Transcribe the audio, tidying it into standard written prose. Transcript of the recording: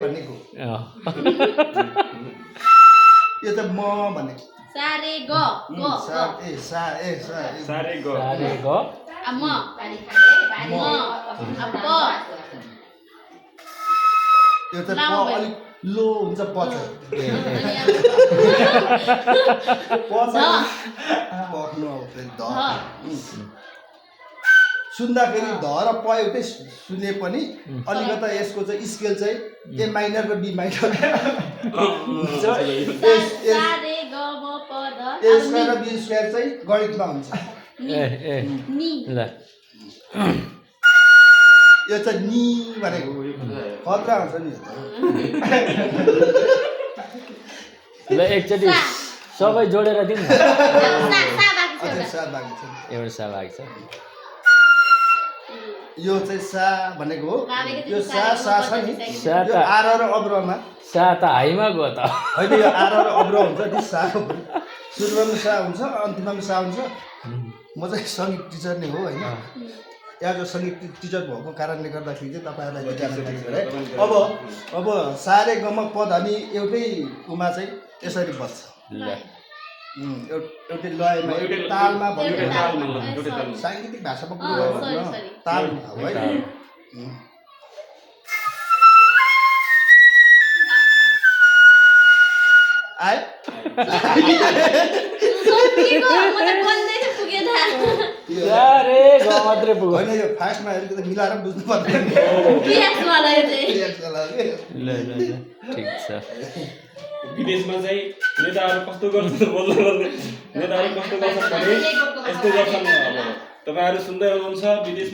भनेको यो त म भनेको सारे ग ग सा ए सा ए सा सारे ग म यो त प अलिक लो हुन्छ प चाहिँ प चाहिँ पक्नु आउँछ ध सुन्दाखेरि ध र प एउटै सुने पनि अलिकता यसको चाहिँ स्केल चाहिँ ए माइनर र बी माइनर हुन्छ सारे ग म प ध ए स्क्वायर र बी स्क्वायर चाहिँ गणितमा हुन्छ नि ल यो चाहिँ नि भनेको खतरा हुन्छ नि ल एकचोटि सबै जोडेर दिउँ न अझै सा बाँकी छ एउटा सा बाँकी छ यो चाहिँ सा भनेको हो यो सा सा छ नि सा यो त आर र अब्रमा सा त हाइमा गयो त होइन यो आर र अब्र हुन्छ नि सा सुरुमा पनि सा हुन्छ अन्तिममा पनि सा हुन्छ म चाहिँ सङ्गीत टिचर नै हो होइन यहाँ सङ्गीत टिचर भएको कारणले गर्दाखेरि चाहिँ तपाईँहरूलाई जानकारी है अब सारे गम पद हामी एउटै उमा चाहिँ यसरी बज्छ ल एउटै लयमा एउटै तालमा भन्नु साङ्गीतिक भाषामा कुरा गर्नु ताल हो है आयो सारे ग मात्रै पुग्यो होइन यो फास्टमा अलिकति मिलाएर बुझ्नु पर्दैन ल ल ल ठिक छ विदेशमा चाहिँ नेताहरू कस्तो गर्छ नेताहरू कस्तो गर्छन् भने यस्तो गर्छन् अब तपाईहरु सुन्दै हुनुहुन्छ विदेशमा